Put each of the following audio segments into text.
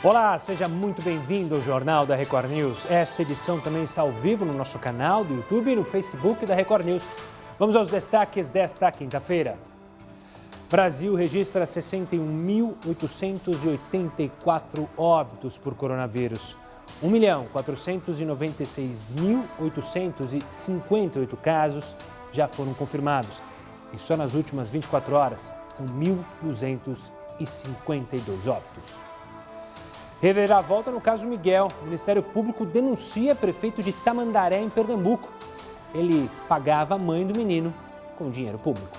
Olá, seja muito bem-vindo ao Jornal da Record News. Esta edição também está ao vivo no nosso canal do YouTube e no Facebook da Record News. Vamos aos destaques desta quinta-feira. Brasil registra 61.884 óbitos por coronavírus. 1.496.858 casos já foram confirmados. E só nas últimas 24 horas são 1.252 óbitos. Reviravolta no caso Miguel. O Ministério Público denuncia prefeito de Tamandaré, em Pernambuco. Ele pagava a mãe do menino com dinheiro público.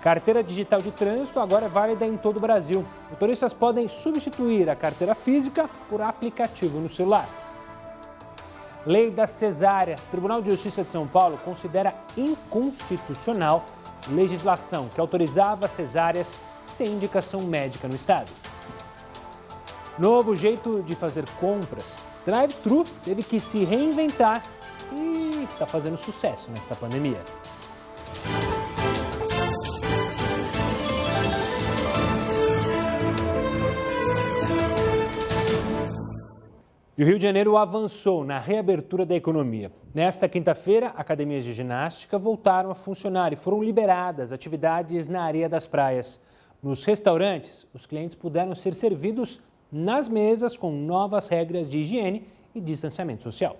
Carteira digital de trânsito agora é válida em todo o Brasil. Motoristas podem substituir a carteira física por aplicativo no celular. Lei da cesárea. O Tribunal de Justiça de São Paulo considera inconstitucional legislação que autorizava cesáreas sem indicação médica no estado. Novo jeito de fazer compras. Drive-thru teve que se reinventar e está fazendo sucesso nesta pandemia. E o Rio de Janeiro avançou na reabertura da economia. Nesta quinta-feira, academias de ginástica voltaram a funcionar e foram liberadas atividades na areia das praias. Nos restaurantes, os clientes puderam ser servidos nas mesas com novas regras de higiene e distanciamento social.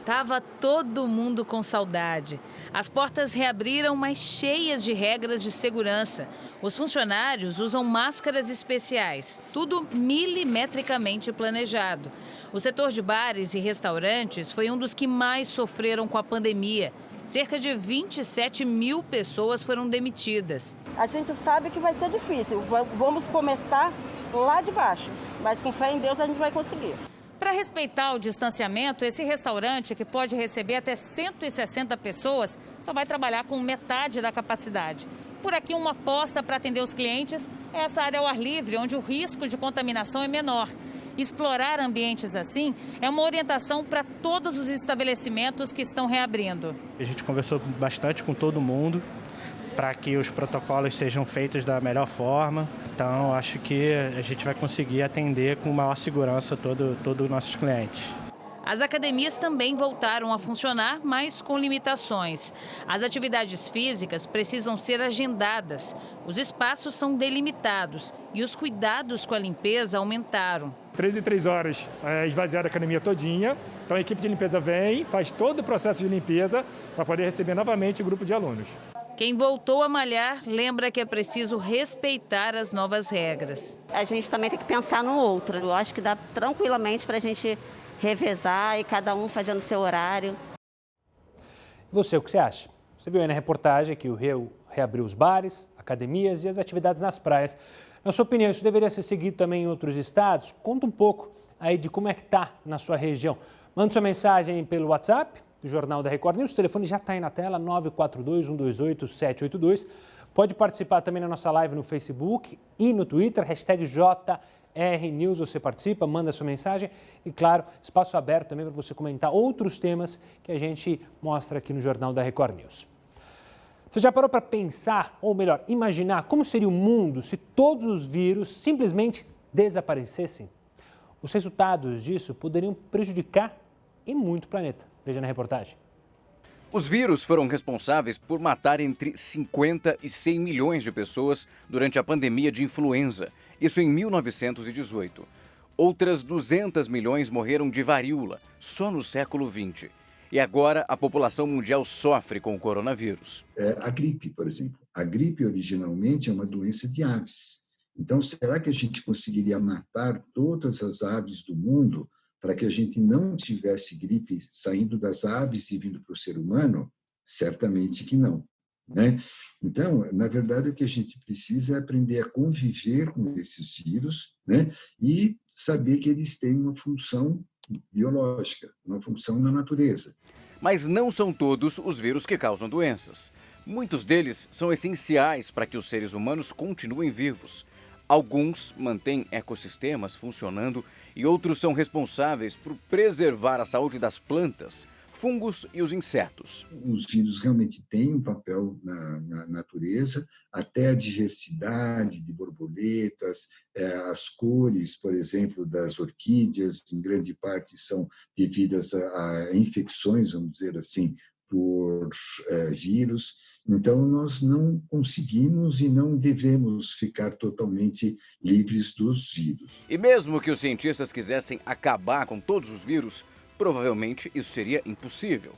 Tava todo mundo com saudade. As portas reabriram, mas cheias de regras de segurança. Os funcionários usam máscaras especiais, tudo milimetricamente planejado. O setor de bares e restaurantes foi um dos que mais sofreram com a pandemia. Cerca de 27 mil pessoas foram demitidas. A gente sabe que vai ser difícil, vamos começar lá de baixo, mas com fé em Deus a gente vai conseguir. Para respeitar o distanciamento, esse restaurante, que pode receber até 160 pessoas, só vai trabalhar com metade da capacidade. Por aqui, uma aposta para atender os clientes é essa área ao ar livre, onde o risco de contaminação é menor. Explorar ambientes assim é uma orientação para todos os estabelecimentos que estão reabrindo. A gente conversou bastante com todo mundo para que os protocolos sejam feitos da melhor forma. Então, acho que a gente vai conseguir atender com maior segurança todos os nossos clientes. As academias também voltaram a funcionar, mas com limitações. As atividades físicas precisam ser agendadas, os espaços são delimitados e os cuidados com a limpeza aumentaram. 3 em 3 horas esvaziar a academia todinha, então a equipe de limpeza vem, faz todo o processo de limpeza para poder receber novamente o grupo de alunos. Quem voltou a malhar lembra que é preciso respeitar as novas regras. A gente também tem que pensar no outro. Eu acho que dá tranquilamente para a gente revezar e cada um fazendo seu horário. Você, o que você acha? Você viu aí na reportagem que o Rio reabriu os bares, academias e as atividades nas praias. Na sua opinião, isso deveria ser seguido também em outros estados? Conta um pouco aí de como é que está na sua região. Manda sua mensagem pelo WhatsApp do Jornal da Record News. O telefone já está aí na tela, 942-128-782. Pode participar também na nossa live no Facebook e no Twitter, #JRNews. Você participa, manda sua mensagem e, claro, espaço aberto também para você comentar outros temas que a gente mostra aqui no Jornal da Record News. Você já parou para pensar, ou melhor, imaginar como seria o mundo se todos os vírus simplesmente desaparecessem? Os resultados disso poderiam prejudicar e muito o planeta. Veja na reportagem. Os vírus foram responsáveis por matar entre 50 e 100 milhões de pessoas durante a pandemia de influenza, isso em 1918. Outras 200 milhões morreram de varíola, só no século XX. E agora a população mundial sofre com o coronavírus. A gripe, por exemplo. A gripe originalmente é uma doença de aves. Então, será que a gente conseguiria matar todas as aves do mundo para que a gente não tivesse gripe saindo das aves e vindo para o ser humano? Certamente que não, né? Então, na verdade, o que a gente precisa é aprender a conviver com esses vírus, né? E saber que eles têm uma função biológica, uma função na natureza. Mas não são todos os vírus que causam doenças. Muitos deles são essenciais para que os seres humanos continuem vivos. Alguns mantêm ecossistemas funcionando e outros são responsáveis por preservar a saúde das plantas, fungos e os insetos. Os vírus realmente têm um papel na natureza, até a diversidade de borboletas, as cores, por exemplo, das orquídeas, em grande parte são devidas a infecções, vamos dizer assim, por vírus. Então, nós não conseguimos e não devemos ficar totalmente livres dos vírus. E mesmo que os cientistas quisessem acabar com todos os vírus, provavelmente isso seria impossível.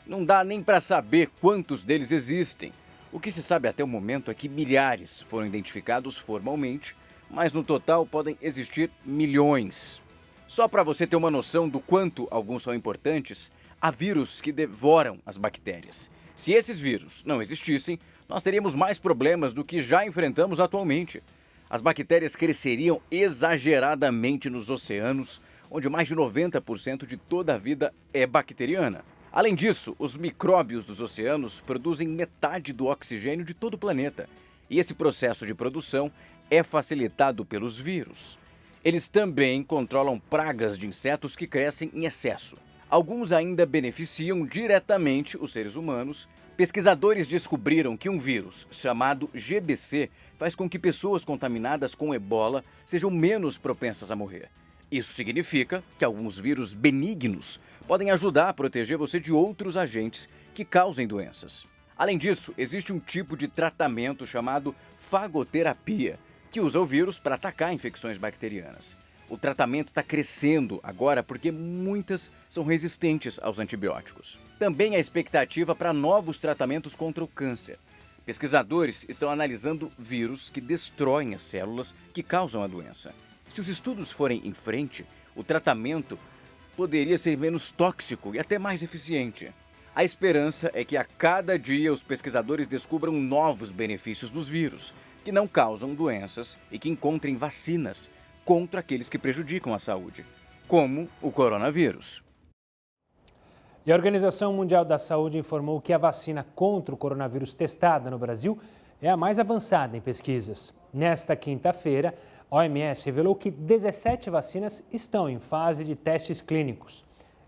Não dá nem para saber quantos deles existem. O que se sabe até o momento é que milhares foram identificados formalmente, mas no total podem existir milhões. Só para você ter uma noção do quanto alguns são importantes, há vírus que devoram as bactérias. Se esses vírus não existissem, nós teríamos mais problemas do que já enfrentamos atualmente. As bactérias cresceriam exageradamente nos oceanos, onde mais de 90% de toda a vida é bacteriana. Além disso, os micróbios dos oceanos produzem metade do oxigênio de todo o planeta. E esse processo de produção é facilitado pelos vírus. Eles também controlam pragas de insetos que crescem em excesso. Alguns ainda beneficiam diretamente os seres humanos. Pesquisadores descobriram que um vírus chamado GBC faz com que pessoas contaminadas com ebola sejam menos propensas a morrer. Isso significa que alguns vírus benignos podem ajudar a proteger você de outros agentes que causem doenças. Além disso, existe um tipo de tratamento chamado fagoterapia, que usa o vírus para atacar infecções bacterianas. O tratamento está crescendo agora porque muitas são resistentes aos antibióticos. Também há expectativa para novos tratamentos contra o câncer. Pesquisadores estão analisando vírus que destroem as células que causam a doença. Se os estudos forem em frente, o tratamento poderia ser menos tóxico e até mais eficiente. A esperança é que a cada dia os pesquisadores descubram novos benefícios dos vírus, que não causam doenças e que encontrem vacinas contra aqueles que prejudicam a saúde, como o coronavírus. E a Organização Mundial da Saúde informou que a vacina contra o coronavírus testada no Brasil é a mais avançada em pesquisas. Nesta quinta-feira, a OMS revelou que 17 vacinas estão em fase de testes clínicos.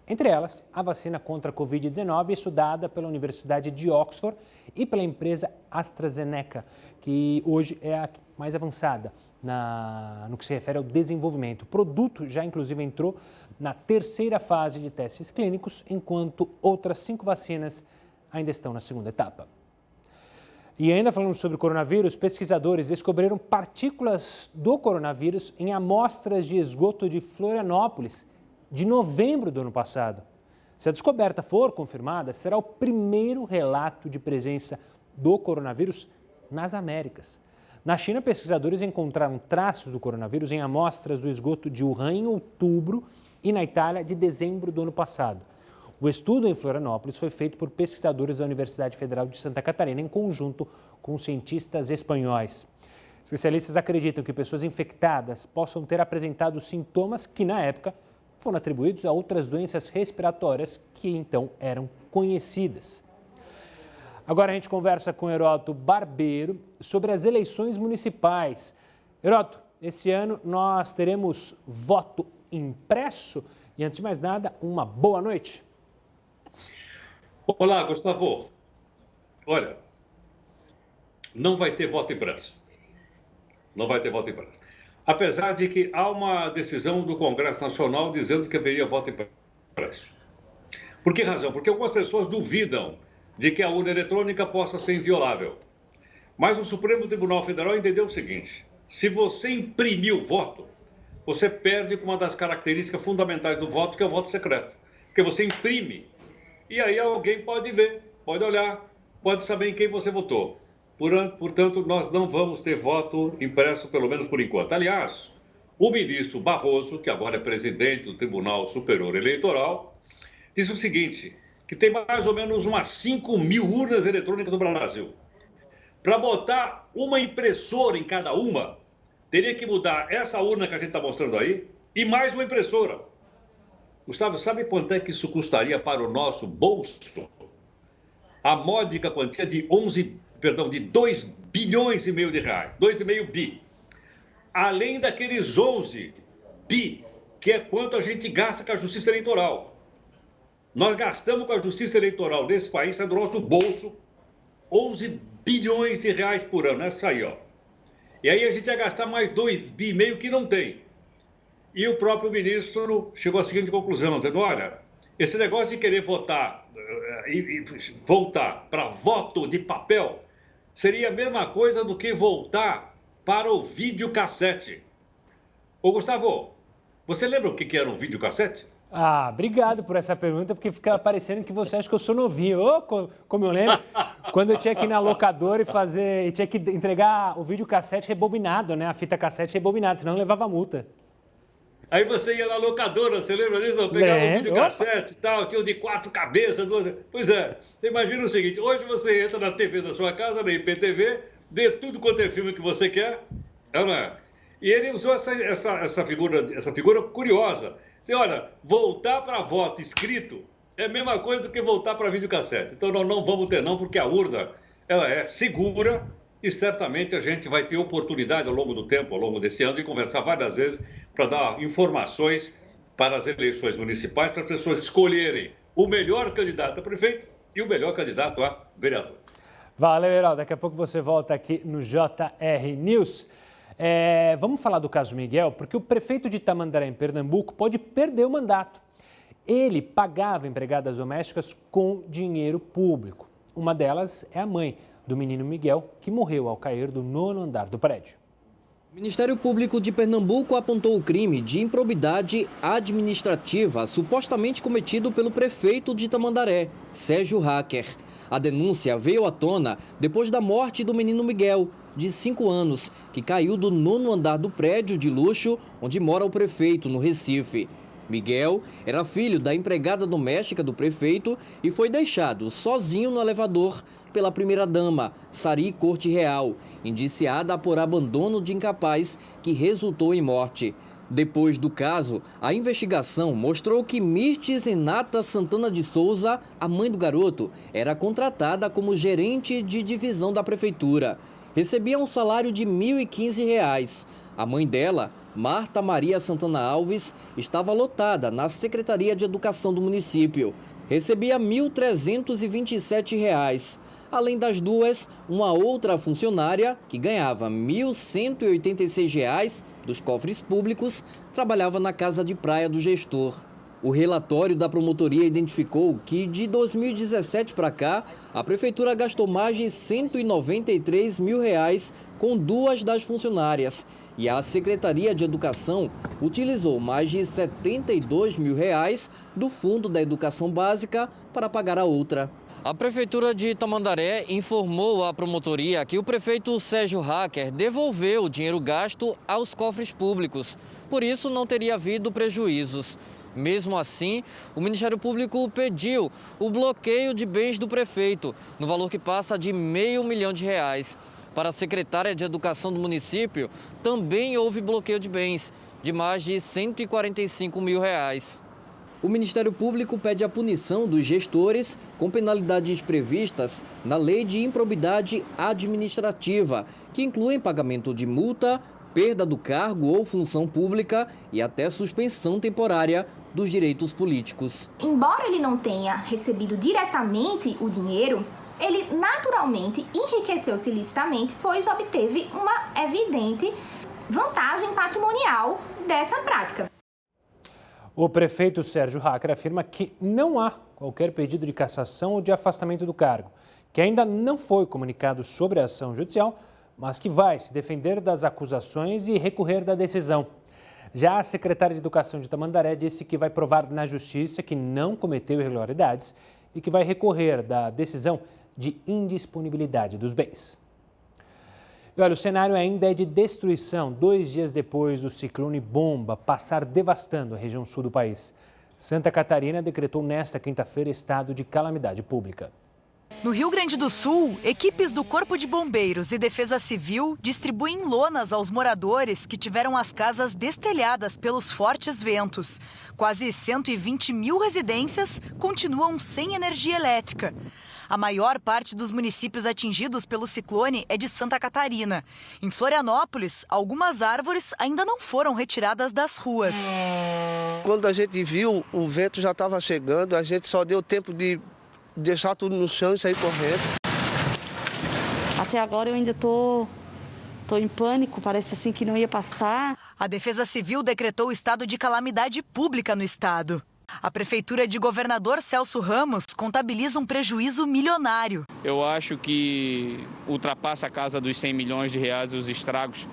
Entre elas, a vacina contra a Covid-19, estudada pela Universidade de Oxford e pela empresa AstraZeneca, que hoje é a mais avançada no que se refere ao desenvolvimento. O produto já, inclusive, entrou na terceira fase de testes clínicos, enquanto outras 5 vacinas ainda estão na segunda etapa. E ainda falando sobre o coronavírus, pesquisadores descobriram partículas do coronavírus em amostras de esgoto de Florianópolis, de novembro do ano passado. Se a descoberta for confirmada, será o primeiro relato de presença do coronavírus nas Américas. Na China, pesquisadores encontraram traços do coronavírus em amostras do esgoto de Wuhan em outubro e na Itália de dezembro do ano passado. O estudo em Florianópolis foi feito por pesquisadores da Universidade Federal de Santa Catarina em conjunto com cientistas espanhóis. Especialistas acreditam que pessoas infectadas possam ter apresentado sintomas que, na época, foram atribuídos a outras doenças respiratórias que então eram conhecidas. Agora a gente conversa com Heródoto Barbeiro sobre as eleições municipais. Heródoto, esse ano nós teremos voto impresso e, antes de mais nada, uma boa noite. Olá, Gustavo. Olha, não vai ter voto impresso. Não vai ter voto impresso. Apesar de que há uma decisão do Congresso Nacional dizendo que haveria voto impresso. Por que razão? Porque algumas pessoas duvidam de que a urna eletrônica possa ser inviolável. Mas o Supremo Tribunal Federal entendeu o seguinte: se você imprimir o voto, você perde com uma das características fundamentais do voto, que é o voto secreto. Porque você imprime, e aí alguém pode ver, pode olhar, pode saber em quem você votou. Portanto, nós não vamos ter voto impresso, pelo menos por enquanto. Aliás, o ministro Barroso, que agora é presidente do Tribunal Superior Eleitoral, disse o seguinte, que tem mais ou menos umas 5.000 urnas eletrônicas no Brasil. Para botar uma impressora em cada uma, teria que mudar essa urna que a gente está mostrando aí e mais uma impressora. Gustavo, sabe quanto é que isso custaria para o nosso bolso? A módica quantia de 2 bilhões e meio de reais, 2,5 bi. Além daqueles 11 bi, que é quanto a gente gasta com a Justiça Eleitoral. Nós gastamos com a justiça eleitoral desse país, é do nosso bolso, 11 bilhões de reais por ano, essa aí, ó. E aí a gente ia gastar mais 2,5 bi que não tem. E o próprio ministro chegou à seguinte conclusão, dizendo, olha, esse negócio de querer votar e voltar para voto de papel seria a mesma coisa do que voltar para o videocassete. Ô, Gustavo, você lembra o que era um videocassete? Ah, obrigado por essa pergunta, porque fica parecendo que você acha que eu sou novinho. Como eu lembro, quando eu tinha que ir na locadora e tinha que entregar o videocassete rebobinado, né? A fita cassete rebobinada, senão eu levava multa. Aí você ia na locadora, você lembra disso? Não? Pegava um videocassete e tal, tinha o de 4 cabeças, 2... Pois é, você imagina o seguinte, hoje você entra na TV da sua casa, na IPTV, vê tudo quanto é filme que você quer, não é? E ele usou essa figura curiosa. Você, olha, voltar para voto escrito é a mesma coisa do que voltar para videocassete. Então nós não vamos ter não, porque a urna ela é segura e certamente a gente vai ter oportunidade ao longo do tempo, ao longo desse ano, de conversar várias vezes para dar informações para as eleições municipais, para as pessoas escolherem o melhor candidato a prefeito e o melhor candidato a vereador. Valeu, Herói. Daqui a pouco você volta aqui no JR News. Vamos falar do caso Miguel, porque o prefeito de Tamandaré, em Pernambuco, pode perder o mandato. Ele pagava empregadas domésticas com dinheiro público. Uma delas é a mãe do menino Miguel, que morreu ao cair do 9º andar do prédio. O Ministério Público de Pernambuco apontou o crime de improbidade administrativa supostamente cometido pelo prefeito de Tamandaré, Sérgio Hacker. A denúncia veio à tona depois da morte do menino Miguel, de 5 anos, que caiu do 9º andar do prédio de luxo onde mora o prefeito, no Recife. Miguel era filho da empregada doméstica do prefeito e foi deixado sozinho no elevador pela primeira-dama, Sari Corte Real, indiciada por abandono de incapaz que resultou em morte. Depois do caso, a investigação mostrou que Mirtes Renata Santana de Souza, a mãe do garoto, era contratada como gerente de divisão da prefeitura. Recebia um salário de R$ 1.015. A mãe dela, Marta Maria Santana Alves, estava lotada na Secretaria de Educação do município. Recebia R$ 1.327. Além das duas, uma outra funcionária, que ganhava R$ 1.186 dos cofres públicos, trabalhava na casa de praia do gestor. O relatório da promotoria identificou que, de 2017 para cá, a prefeitura gastou mais de R$ 193 mil com 2 das funcionárias e a Secretaria de Educação utilizou mais de R$ 72 mil do Fundo da Educação Básica para pagar a outra. A Prefeitura de Tamandaré informou à promotoria que o prefeito Sérgio Hacker devolveu o dinheiro gasto aos cofres públicos. Por isso, não teria havido prejuízos. Mesmo assim, o Ministério Público pediu o bloqueio de bens do prefeito, no valor que passa de R$500 mil. Para a secretária de Educação do município, também houve bloqueio de bens, de mais de R$ 145 mil. O Ministério Público pede a punição dos gestores com penalidades previstas na Lei de Improbidade Administrativa, que incluem pagamento de multa, perda do cargo ou função pública e até suspensão temporária dos direitos políticos. Embora ele não tenha recebido diretamente o dinheiro, ele naturalmente enriqueceu-se ilicitamente, pois obteve uma evidente vantagem patrimonial dessa prática. O prefeito Sérgio Hacker afirma que não há qualquer pedido de cassação ou de afastamento do cargo, que ainda não foi comunicado sobre a ação judicial, mas que vai se defender das acusações e recorrer da decisão. Já a secretária de Educação de Tamandaré disse que vai provar na justiça que não cometeu irregularidades e que vai recorrer da decisão de indisponibilidade dos bens. E olha, o cenário ainda é de destruição 2 dias depois do ciclone Bomba passar devastando a região sul do país. Santa Catarina decretou nesta quinta-feira estado de calamidade pública. No Rio Grande do Sul, equipes do Corpo de Bombeiros e Defesa Civil distribuem lonas aos moradores que tiveram as casas destelhadas pelos fortes ventos. Quase 120 mil residências continuam sem energia elétrica. A maior parte dos municípios atingidos pelo ciclone é de Santa Catarina. Em Florianópolis, algumas árvores ainda não foram retiradas das ruas. Quando a gente viu, o vento já estava chegando, a gente só deu tempo de deixar tudo no chão e sair correndo. Até agora eu ainda tô em pânico, parece assim que não ia passar. A Defesa Civil decretou estado de calamidade pública no estado. A Prefeitura de Governador Celso Ramos contabiliza um prejuízo milionário. Eu acho que ultrapassa a casa dos 100 milhões de reais os estragos,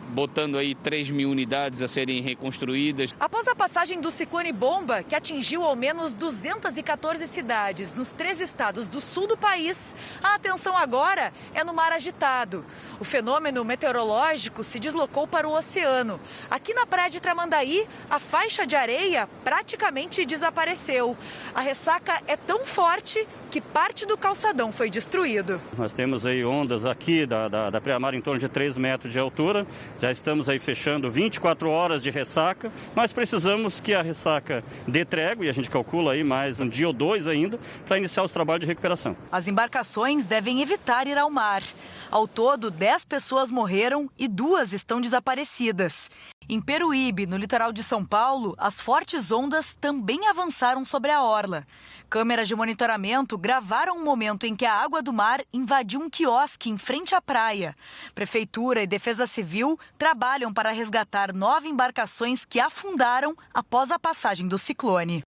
botando aí 3 mil unidades a serem reconstruídas. Após a passagem do ciclone Bomba, que atingiu ao menos 214 cidades nos 3 estados do sul do país, a atenção agora é no mar agitado. O fenômeno meteorológico se deslocou para o oceano. Aqui na praia de Tramandaí, a faixa de areia praticamente desapareceu. A ressaca é tão forte que parte do calçadão foi destruído. Nós temos aí ondas aqui da Praia-Mar em torno de 3 metros de altura. Já estamos aí fechando 24 horas de ressaca. Nós precisamos que a ressaca dê trégua, e a gente calcula aí mais um dia ou 2 ainda, para iniciar os trabalhos de recuperação. As embarcações devem evitar ir ao mar. Ao todo, 10 pessoas morreram e 2 estão desaparecidas. Em Peruíbe, no litoral de São Paulo, as fortes ondas também avançaram sobre a orla. Câmeras de monitoramento gravaram um momento em que a água do mar invadiu um quiosque em frente à praia. Prefeitura e Defesa Civil trabalham para resgatar 9 embarcações que afundaram após a passagem do ciclone.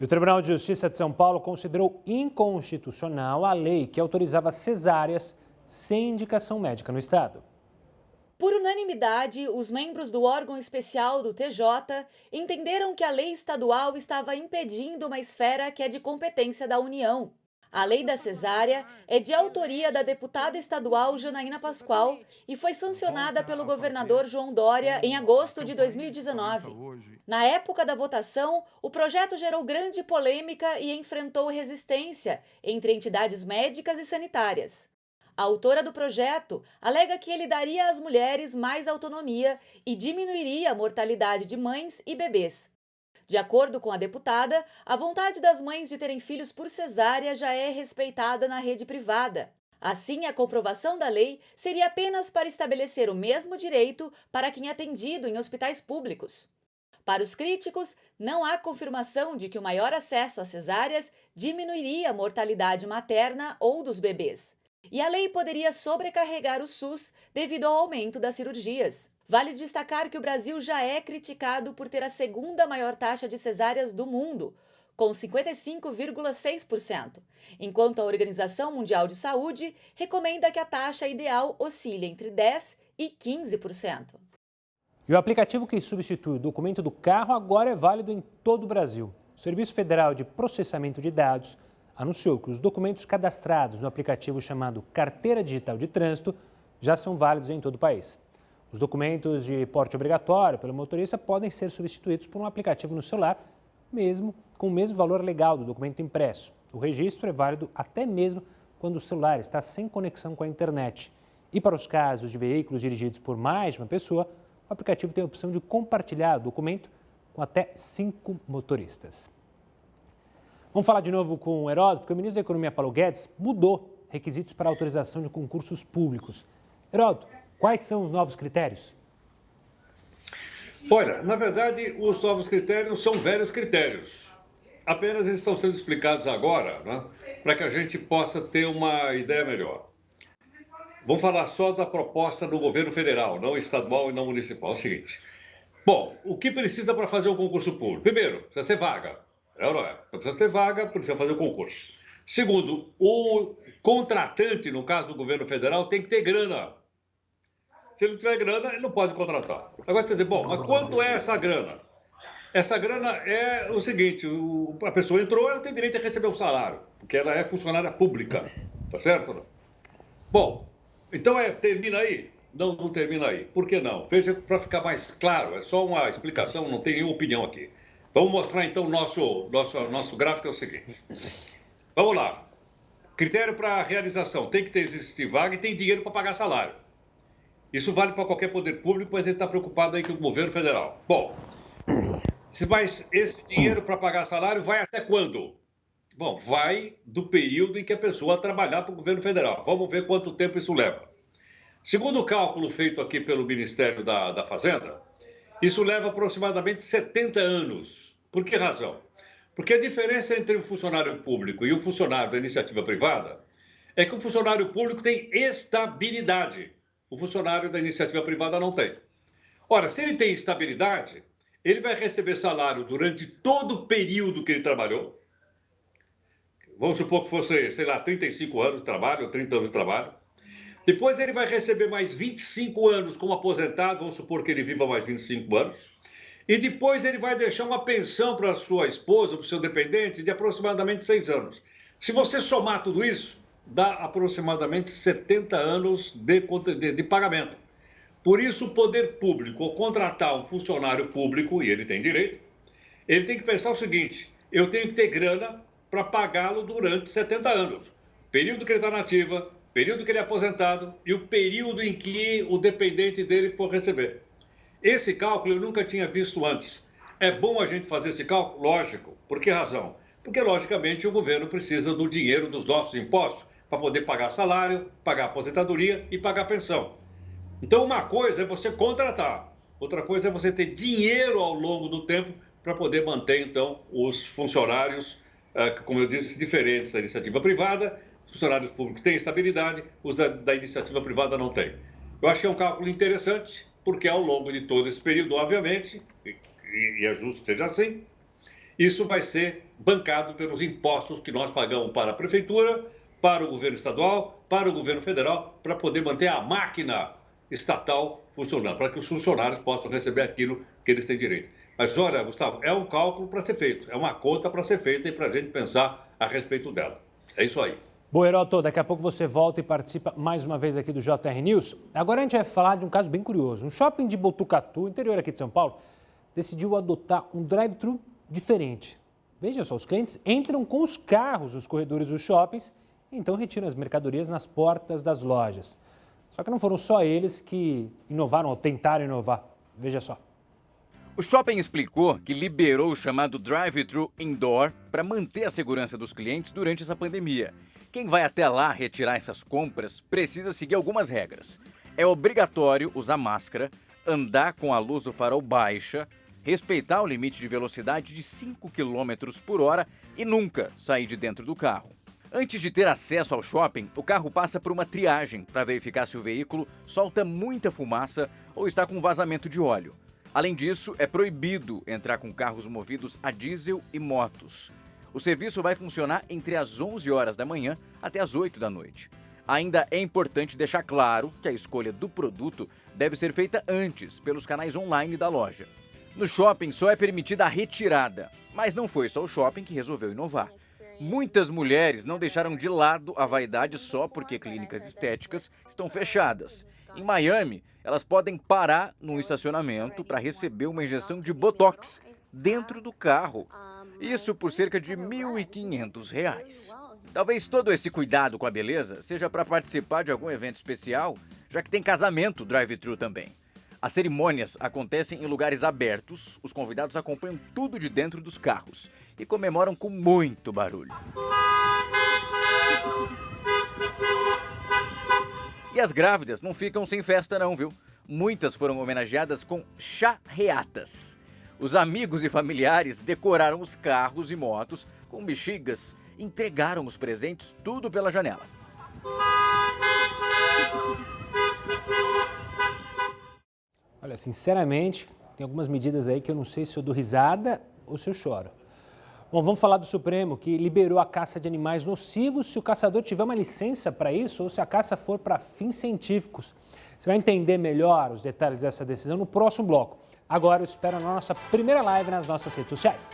E o Tribunal de Justiça de São Paulo considerou inconstitucional a lei que autorizava cesáreas sem indicação médica no estado. Por unanimidade, os membros do órgão especial do TJ entenderam que a lei estadual estava impedindo uma esfera que é de competência da União. A lei da cesárea é de autoria da deputada estadual Janaína Pascoal e foi sancionada pelo governador João Dória em agosto de 2019. Na época da votação, o projeto gerou grande polêmica e enfrentou resistência entre entidades médicas e sanitárias. A autora do projeto alega que ele daria às mulheres mais autonomia e diminuiria a mortalidade de mães e bebês. De acordo com a deputada, a vontade das mães de terem filhos por cesárea já é respeitada na rede privada. Assim, a comprovação da lei seria apenas para estabelecer o mesmo direito para quem é atendido em hospitais públicos. Para os críticos, não há confirmação de que o maior acesso às cesáreas diminuiria a mortalidade materna ou dos bebês. E a lei poderia sobrecarregar o SUS devido ao aumento das cirurgias. Vale destacar que o Brasil já é criticado por ter a segunda maior taxa de cesáreas do mundo, com 55,6%, enquanto a Organização Mundial de Saúde recomenda que a taxa ideal oscile entre 10% e 15%. E o aplicativo que substitui o documento do carro agora é válido em todo o Brasil. O Serviço Federal de Processamento de Dados anunciou que os documentos cadastrados no aplicativo chamado Carteira Digital de Trânsito já são válidos em todo o país. Os documentos de porte obrigatório pelo motorista podem ser substituídos por um aplicativo no celular, mesmo com o mesmo valor legal do documento impresso. O registro é válido até mesmo quando o celular está sem conexão com a internet. E para os casos de veículos dirigidos por mais de uma pessoa, o aplicativo tem a opção de compartilhar o documento com até 5 motoristas. Vamos falar de novo com o Heródoto, porque o ministro da Economia, Paulo Guedes, mudou requisitos para autorização de concursos públicos. Heródoto, quais são os novos critérios? Olha, na verdade, os novos critérios são velhos critérios. Apenas eles estão sendo explicados agora, né, para que a gente possa ter uma ideia melhor. Vamos falar só da proposta do governo federal, não estadual e não municipal. É o seguinte. Bom, o que precisa para fazer um concurso público? Primeiro, precisa ser vaga. É ou não é? Precisa ter vaga, precisa fazer o concurso. Segundo, o contratante, no caso do governo federal, tem que ter grana. Se ele não tiver grana, ele não pode contratar. Agora você diz, bom, mas quanto é essa grana? Essa grana é o seguinte, a pessoa entrou, ela tem direito a receber o salário, porque ela é funcionária pública, tá certo? Bom, então termina aí? Não, não termina aí. Por que não? Veja, para ficar mais claro, é só uma explicação, não tem nenhuma opinião aqui. Vamos mostrar então o nosso gráfico é o seguinte. Vamos lá. Critério para realização. Tem que existir vaga e tem dinheiro para pagar salário. Isso vale para qualquer poder público, mas ele está preocupado aí com o governo federal. Bom, mas esse dinheiro para pagar salário vai até quando? Bom, vai do período em que a pessoa trabalhar para o governo federal. Vamos ver quanto tempo isso leva. Segundo o cálculo feito aqui pelo Ministério da Fazenda, Isso leva aproximadamente 70 anos. Por que razão? Porque a diferença entre o funcionário público e o funcionário da iniciativa privada é que o funcionário público tem estabilidade. O funcionário da iniciativa privada não tem. Ora, se ele tem estabilidade, ele vai receber salário durante todo o período que ele trabalhou. Vamos supor que fosse, 35 anos de trabalho, ou 30 anos de trabalho. Depois ele vai receber mais 25 anos como aposentado, vamos supor que ele viva mais 25 anos. E depois ele vai deixar uma pensão para a sua esposa, para o seu dependente, de aproximadamente 6 anos. Se você somar tudo isso, dá aproximadamente 70 anos de pagamento. Por isso, o poder público, ao contratar um funcionário público, e ele tem direito, ele tem que pensar o seguinte: eu tenho que ter grana para pagá-lo durante 70 anos. Período que ele está na ativa, período que ele é aposentado e o período em que o dependente dele for receber. Esse cálculo eu nunca tinha visto antes. É bom a gente fazer esse cálculo? Lógico. Por que razão? Porque, logicamente, o governo precisa do dinheiro dos nossos impostos para poder pagar salário, pagar aposentadoria e pagar pensão. Então, uma coisa é você contratar, outra coisa é você ter dinheiro ao longo do tempo para poder manter, então, os funcionários, como eu disse, diferentes da iniciativa privada. Os funcionários públicos têm estabilidade, os da iniciativa privada não têm. Eu acho que é um cálculo interessante, porque ao longo de todo esse período, obviamente, e é justo que seja assim, isso vai ser bancado pelos impostos que nós pagamos para a prefeitura, para o governo estadual, para o governo federal, para poder manter a máquina estatal funcionando, para que os funcionários possam receber aquilo que eles têm direito. Mas olha, Gustavo, é um cálculo para ser feito, é uma conta para ser feita e para a gente pensar a respeito dela. É isso aí. Bom, Heroto, daqui a pouco você volta e participa mais uma vez aqui do JR News. Agora a gente vai falar de um caso bem curioso. Um shopping de Botucatu, interior aqui de São Paulo, decidiu adotar um drive-thru diferente. Veja só, os clientes entram com os carros nos corredores dos shoppings e então retiram as mercadorias nas portas das lojas. Só que não foram só eles que inovaram ou tentaram inovar. Veja só. O shopping explicou que liberou o chamado drive-thru indoor para manter a segurança dos clientes durante essa pandemia. Quem vai até lá retirar essas compras precisa seguir algumas regras. É obrigatório usar máscara, andar com a luz do farol baixa, respeitar o limite de velocidade de 5 km por hora e nunca sair de dentro do carro. Antes de ter acesso ao shopping, o carro passa por uma triagem para verificar se o veículo solta muita fumaça ou está com vazamento de óleo. Além disso, é proibido entrar com carros movidos a diesel e motos. O serviço vai funcionar entre as 11 horas da manhã até as 8 da noite. Ainda é importante deixar claro que a escolha do produto deve ser feita antes pelos canais online da loja. No shopping só é permitida a retirada, mas não foi só o shopping que resolveu inovar. Muitas mulheres não deixaram de lado a vaidade só porque clínicas estéticas estão fechadas. Em Miami, elas podem parar num estacionamento para receber uma injeção de Botox dentro do carro. Isso por cerca de R$ 1.500. Talvez todo esse cuidado com a beleza seja para participar de algum evento especial, já que tem casamento drive-thru também. As cerimônias acontecem em lugares abertos, os convidados acompanham tudo de dentro dos carros e comemoram com muito barulho. E as grávidas não ficam sem festa não, viu? Muitas foram homenageadas com charreatas. Os amigos e familiares decoraram os carros e motos com bexigas e entregaram os presentes tudo pela janela. Olha, sinceramente, tem algumas medidas aí que eu não sei se eu dou risada ou se eu choro. Bom, vamos falar do Supremo, que liberou a caça de animais nocivos se o caçador tiver uma licença para isso ou se a caça for para fins científicos. Você vai entender melhor os detalhes dessa decisão no próximo bloco. Agora eu espero a nossa primeira live nas nossas redes sociais.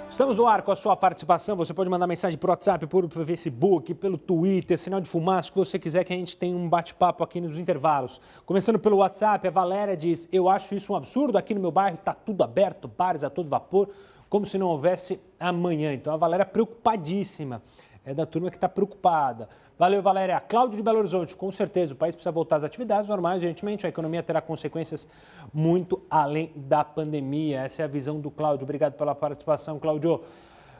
Estamos no ar com a sua participação. Você pode mandar mensagem por WhatsApp, por Facebook, pelo Twitter, sinal de fumaça, o que você quiser, que a gente tem um bate-papo aqui nos intervalos. Começando pelo WhatsApp, a Valéria diz: eu acho isso um absurdo, aqui no meu bairro está tudo aberto, bares a todo vapor, como se não houvesse amanhã. Então a Valéria preocupadíssima. é da turma que está preocupada. Valeu, Valéria. Cláudio de Belo Horizonte, com certeza, o país precisa voltar às atividades normais, evidentemente, a economia terá consequências muito além da pandemia. Essa é a visão do Cláudio. Obrigado pela participação, Cláudio.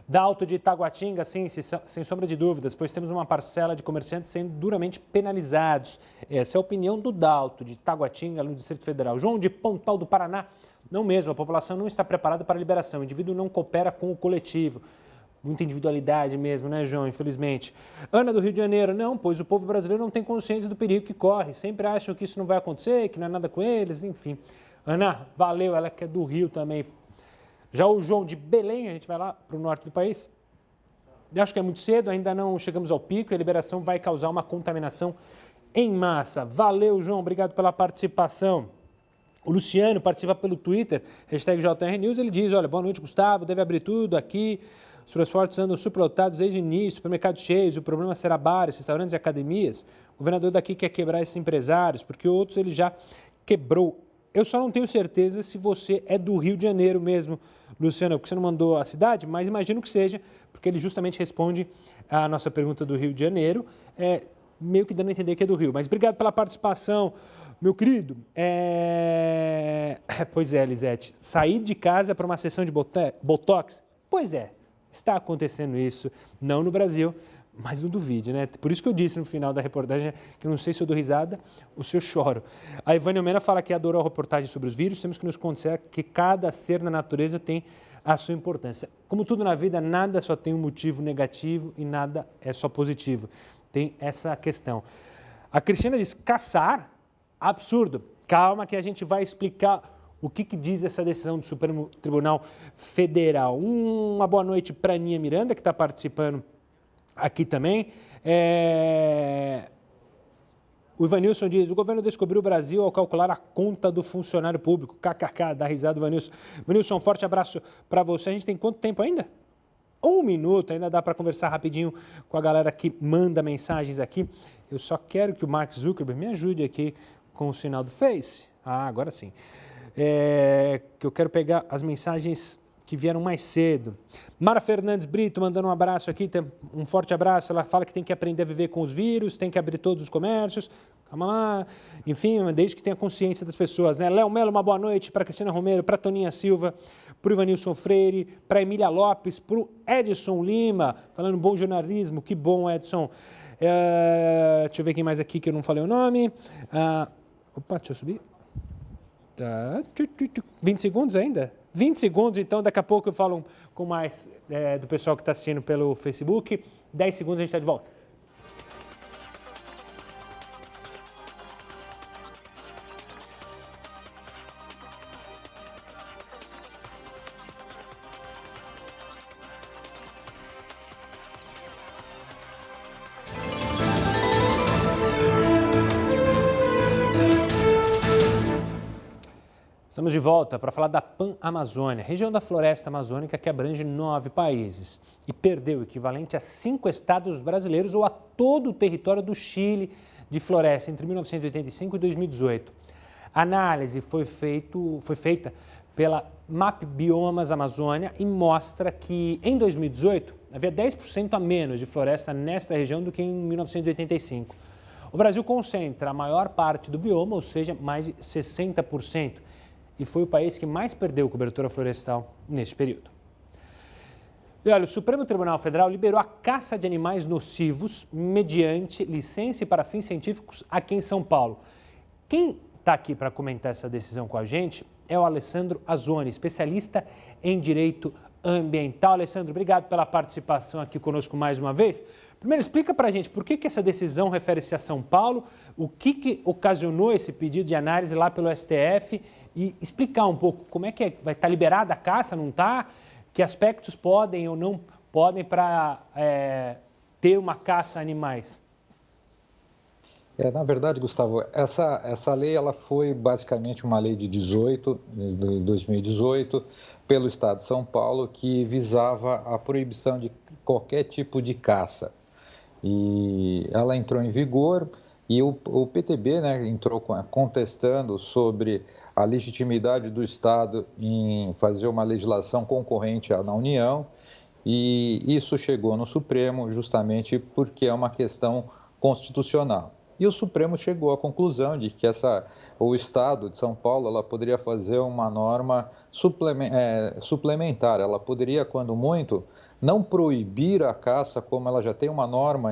Dalto de Itaguatinga, sim, sem sombra de dúvidas, pois temos uma parcela de comerciantes sendo duramente penalizados. Essa é a opinião do Dalto de Itaguatinga, no Distrito Federal. João de Pontal do Paraná, não mesmo, a população não está preparada para a liberação, o indivíduo não coopera com o coletivo. Muita individualidade mesmo, né, João, infelizmente. Ana do Rio de Janeiro, não, pois o povo brasileiro não tem consciência do perigo que corre, sempre acham que isso não vai acontecer, que não é nada com eles, enfim. Ana, valeu, ela que é do Rio também. Já o João de Belém, a gente vai lá para o norte do país. Eu acho que é muito cedo, ainda não chegamos ao pico e a liberação vai causar uma contaminação em massa. Valeu, João, obrigado pela participação. O Luciano participa pelo Twitter, #JRNews, ele diz, olha, boa noite, Gustavo, deve abrir tudo aqui, os transportes andam superlotados desde o início, supermercados cheios, o problema será bares, restaurantes e academias. O governador daqui quer quebrar esses empresários, porque outros ele já quebrou. Eu só não tenho certeza se você é do Rio de Janeiro mesmo, Luciano, porque você não mandou a cidade, mas imagino que seja, porque ele justamente responde a nossa pergunta do Rio de Janeiro, meio que dando a entender que é do Rio. Mas obrigado pela participação, meu querido. Pois é, Lisete, sair de casa para uma sessão de Botox? Pois é, está acontecendo isso, não no Brasil, mas não duvide, né? Por isso que eu disse no final da reportagem que eu não sei se eu dou risada ou se eu choro. A Ivânia Mena fala que adorou a reportagem sobre os vírus, temos que nos considerar que cada ser na natureza tem a sua importância. Como tudo na vida, nada só tem um motivo negativo e nada é só positivo. Tem essa questão. A Cristina diz, caçar? Absurdo. Calma que a gente vai explicar o que diz essa decisão do Supremo Tribunal Federal. Uma boa noite para a Aninha Miranda, que está participando aqui também. O Ivanilson diz, o governo descobriu o Brasil ao calcular a conta do funcionário público. KKK, dá risada, Ivanilson. Ivanilson, um forte abraço para você. A gente tem quanto tempo ainda? 1 minuto, ainda dá para conversar rapidinho com a galera que manda mensagens aqui. Eu só quero que o Mark Zuckerberg me ajude aqui com o sinal do Face. Ah, agora sim. Que eu quero pegar as mensagens que vieram mais cedo. Mara Fernandes Brito mandando um abraço aqui, um forte abraço. Ela fala que tem que aprender a viver com os vírus, tem que abrir todos os comércios. Calma lá. Enfim, desde que tenha consciência das pessoas, né? Léo Melo, uma boa noite para Cristina Romero, para Toninha Silva, para o Ivanilson Freire, para Emília Lopes, para o Edson Lima, falando bom jornalismo. Que bom, Edson. Deixa eu ver quem mais aqui que eu não falei o nome. Opa, deixa eu subir. Tá. 20 segundos ainda? 20 segundos, então daqui a pouco eu falo com mais do pessoal que está assistindo pelo Facebook. 10 segundos a gente está de volta. Estamos de volta para falar da Pan-Amazônia, região da floresta amazônica que abrange 9 países e perdeu o equivalente a 5 estados brasileiros ou a todo o território do Chile de floresta entre 1985 e 2018. A análise foi feita pela MAP Biomas Amazônia e mostra que em 2018 havia 10% a menos de floresta nesta região do que em 1985. O Brasil concentra a maior parte do bioma, ou seja, mais de 60%. E foi o país que mais perdeu cobertura florestal neste período. E olha, o Supremo Tribunal Federal liberou a caça de animais nocivos mediante licença para fins científicos aqui em São Paulo. Quem está aqui para comentar essa decisão com a gente é o Alessandro Azzoni, especialista em direito ambiental. Alessandro, obrigado pela participação aqui conosco mais uma vez. Primeiro, explica para a gente por que essa decisão refere-se a São Paulo, o que ocasionou esse pedido de análise lá pelo STF e explicar um pouco como é que vai estar liberada a caça, não está? Que aspectos podem ou não podem para ter uma caça a animais? Na verdade, Gustavo, essa lei ela foi basicamente uma lei de 2018 pelo Estado de São Paulo que visava a proibição de qualquer tipo de caça. E ela entrou em vigor e o PTB, né, entrou contestando sobre a legitimidade do Estado em fazer uma legislação concorrente na União e isso chegou no Supremo justamente porque é uma questão constitucional. E o Supremo chegou à conclusão de que o Estado de São Paulo ela poderia fazer uma norma suplementar. Ela poderia, quando muito, não proibir a caça, como ela já tem uma norma,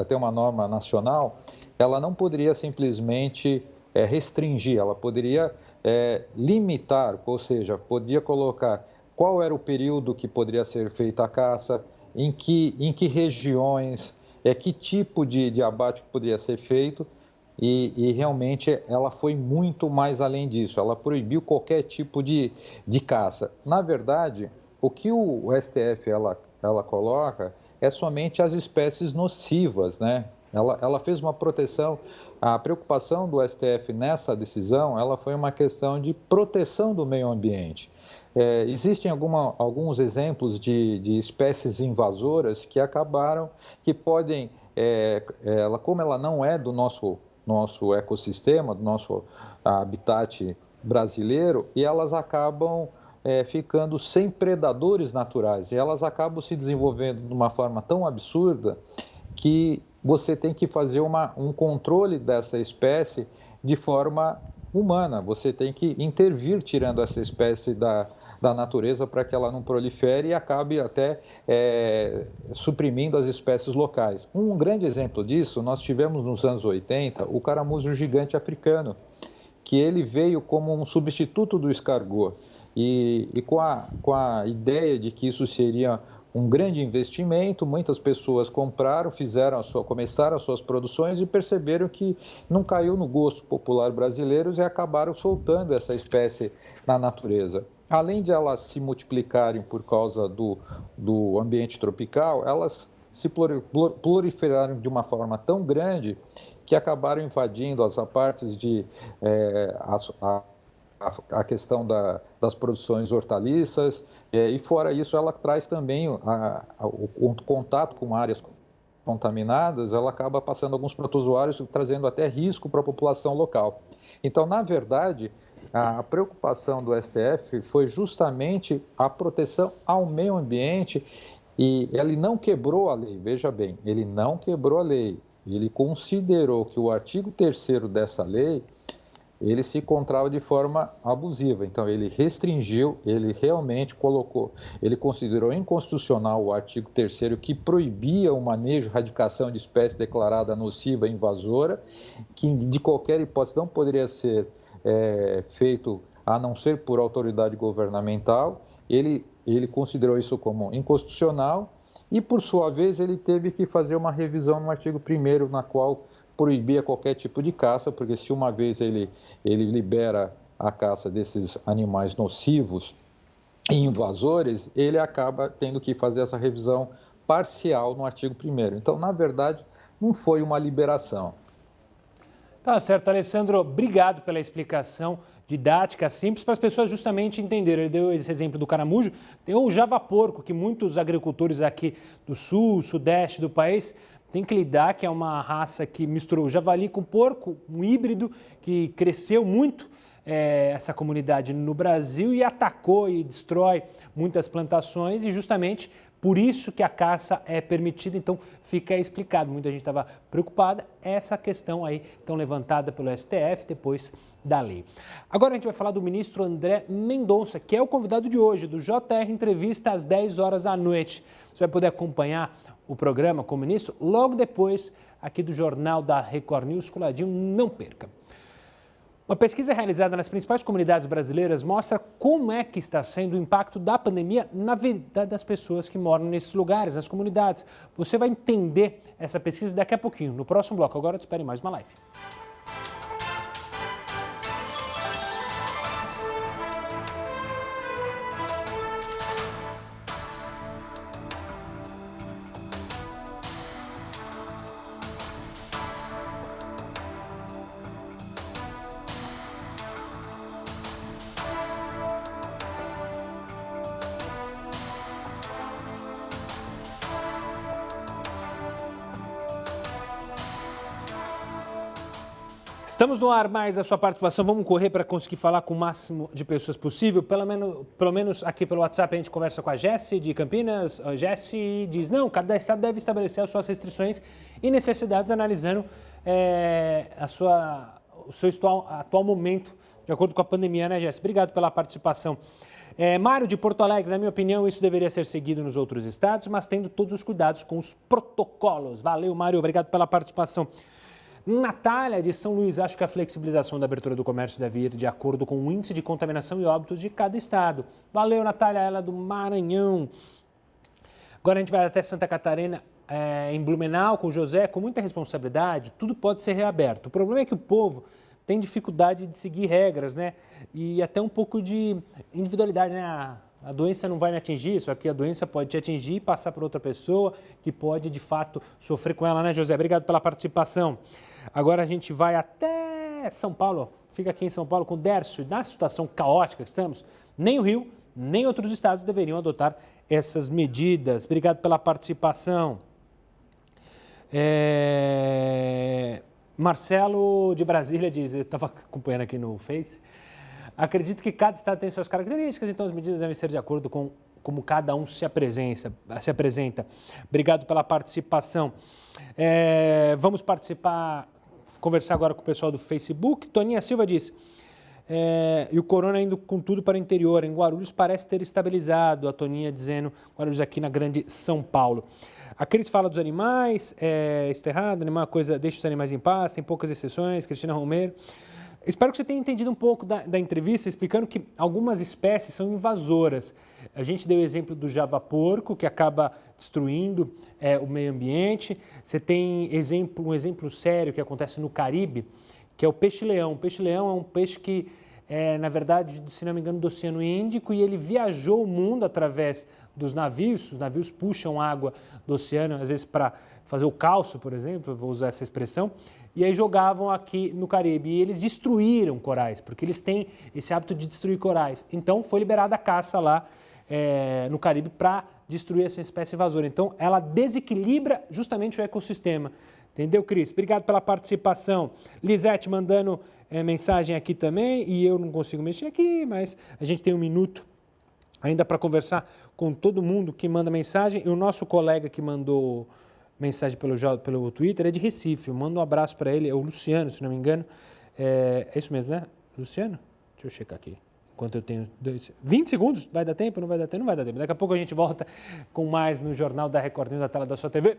tem uma norma nacional, ela não poderia simplesmente restringir, ela poderia limitar, ou seja, podia colocar qual era o período que poderia ser feita a caça, em que regiões, que tipo de abate poderia ser feito, e realmente ela foi muito mais além disso, ela proibiu qualquer tipo de caça. Na verdade, o que o STF ela coloca é somente as espécies nocivas, né? Ela fez uma proteção, a preocupação do STF nessa decisão, ela foi uma questão de proteção do meio ambiente. Existem alguns exemplos de espécies invasoras que acabaram, que podem, como ela não é do nosso ecossistema, do nosso habitat brasileiro, e elas acabam ficando sem predadores naturais, e elas acabam se desenvolvendo de uma forma tão absurda que você tem que fazer um controle dessa espécie de forma humana, você tem que intervir tirando essa espécie da natureza para que ela não prolifere e acabe até suprimindo as espécies locais. Um grande exemplo disso, nós tivemos nos anos 80 o caramujo gigante africano, que ele veio como um substituto do escargot e com a ideia de que isso seria um grande investimento, muitas pessoas compraram, começaram as suas produções e perceberam que não caiu no gosto popular brasileiro e acabaram soltando essa espécie na natureza. Além de elas se multiplicarem por causa do ambiente tropical, elas se proliferaram de uma forma tão grande que acabaram invadindo as partes de a questão das produções hortaliças, e fora isso ela traz também o contato com áreas contaminadas, ela acaba passando alguns protozoários, trazendo até risco para a população local. Então, na verdade, a preocupação do STF foi justamente a proteção ao meio ambiente, e ele não quebrou a lei, veja bem, ele não quebrou a lei, ele considerou que o artigo 3º dessa lei ele se encontrava de forma abusiva. Então, ele restringiu, ele realmente ele considerou inconstitucional o artigo 3º que proibia o manejo e erradicação de espécie declarada nociva e invasora, que de qualquer hipótese não poderia ser feito a não ser por autoridade governamental. Ele considerou isso como inconstitucional e, por sua vez, ele teve que fazer uma revisão no artigo 1º, na qual proibia qualquer tipo de caça, porque se uma vez ele libera a caça desses animais nocivos e invasores, ele acaba tendo que fazer essa revisão parcial no artigo 1º. Então, na verdade, não foi uma liberação. Tá certo, Alessandro. Obrigado pela explicação didática, simples, para as pessoas justamente entenderem. Ele deu esse exemplo do caramujo. Tem o javaporco, que muitos agricultores aqui do sul, sudeste do país tem que lidar, que é uma raça que misturou javali com porco, um híbrido que cresceu muito essa comunidade no Brasil e atacou e destrói muitas plantações, e justamente por isso que a caça é permitida. Então fica explicado, muita gente estava preocupada, essa questão aí tão levantada pelo STF depois da lei. Agora a gente vai falar do ministro André Mendonça, que é o convidado de hoje, do JR Entrevista às 10 horas da noite. Você vai poder acompanhar o programa com o ministro logo depois aqui do Jornal da Record News Coladinho, não perca. Uma pesquisa realizada nas principais comunidades brasileiras mostra como é que está sendo o impacto da pandemia na vida das pessoas que moram nesses lugares, nas comunidades. Você vai entender essa pesquisa daqui a pouquinho, no próximo bloco. Agora te espere mais uma live. Estamos no ar, mais a sua participação. Vamos correr para conseguir falar com o máximo de pessoas possível. Pelo menos aqui pelo WhatsApp a gente conversa com a Jessi de Campinas. A Jessi diz, não, cada estado deve estabelecer as suas restrições e necessidades analisando o seu atual momento, de acordo com a pandemia, né, Jessi? Obrigado pela participação. Mário de Porto Alegre, na minha opinião, isso deveria ser seguido nos outros estados, mas tendo todos os cuidados com os protocolos. Valeu, Mário, obrigado pela participação. Natália, de São Luís, acho que a flexibilização da abertura do comércio deve ir de acordo com o índice de contaminação e óbitos de cada estado. Valeu, Natália, ela do Maranhão. Agora a gente vai até Santa Catarina, em Blumenau, com o José, com muita responsabilidade, tudo pode ser reaberto. O problema é que o povo tem dificuldade de seguir regras, né? E até um pouco de individualidade, né? A doença não vai me atingir, só que a doença pode te atingir e passar para outra pessoa que pode, de fato, sofrer com ela, né, José? Obrigado pela participação. Agora a gente vai até São Paulo, fica aqui em São Paulo com o Dércio. Na situação caótica que estamos, nem o Rio, nem outros estados deveriam adotar essas medidas. Obrigado pela participação. Marcelo de Brasília diz, eu estava acompanhando aqui no Face, acredito que cada estado tem suas características, então as medidas devem ser de acordo com como cada um se apresenta. Obrigado pela participação. Vamos conversar agora com o pessoal do Facebook. Toninha Silva diz, e o corona indo com tudo para o interior. Em Guarulhos parece ter estabilizado, a Toninha dizendo, Guarulhos aqui na grande São Paulo. A Cris fala dos animais, isso está errado, animal coisa, deixa os animais em paz, tem poucas exceções. Cristina Romero. Espero que você tenha entendido um pouco da entrevista, explicando que algumas espécies são invasoras. A gente deu o exemplo do javaporco, que acaba destruindo o meio ambiente. Você tem um exemplo sério que acontece no Caribe, que é o peixe-leão. O peixe-leão é um peixe que na verdade, se não me engano, do Oceano Índico, e ele viajou o mundo através dos navios. Os navios puxam água do oceano, às vezes para fazer o calço, por exemplo, eu vou usar essa expressão, e aí jogavam aqui no Caribe. E eles destruíram corais, porque eles têm esse hábito de destruir corais. Então, foi liberada a caça lá no Caribe para destruir essa espécie invasora. Então, ela desequilibra justamente o ecossistema. Entendeu, Cris? Obrigado pela participação. Lisete mandando mensagem aqui também, e eu não consigo mexer aqui, mas a gente tem um minuto ainda para conversar com todo mundo que manda mensagem. E o nosso colega que mandou mensagem pelo Twitter é de Recife. Eu mando um abraço para ele, é o Luciano, se não me engano. É isso mesmo, né? Luciano? Deixa eu checar aqui. Enquanto eu tenho 20 segundos, vai dar tempo? Não vai dar tempo? Não vai dar tempo. Daqui a pouco a gente volta com mais no Jornal da Record News, na tela da sua TV.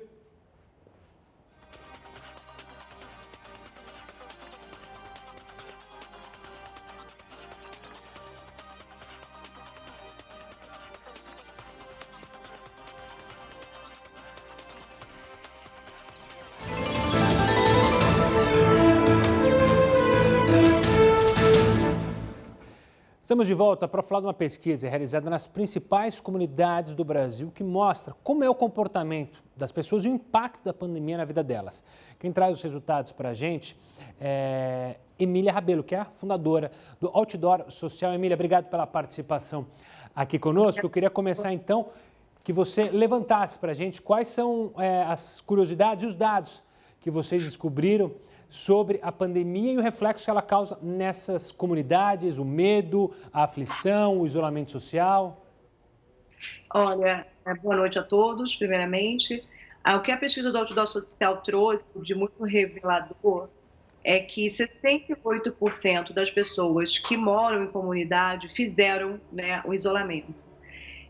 Estamos de volta para falar de uma pesquisa realizada nas principais comunidades do Brasil que mostra como é o comportamento das pessoas e o impacto da pandemia na vida delas. Quem traz os resultados para a gente é Emília Rabelo, que é a fundadora do Outdoor Social. Emília, obrigado pela participação aqui conosco. Eu queria começar então que você levantasse para a gente quais são as curiosidades e os dados que vocês descobriram sobre a pandemia e o reflexo que ela causa nessas comunidades, o medo, a aflição, o isolamento social. Olha, boa noite a todos, primeiramente. O que a pesquisa do Outdoor Social trouxe de muito revelador é que 78% das pessoas que moram em comunidade fizeram, o isolamento.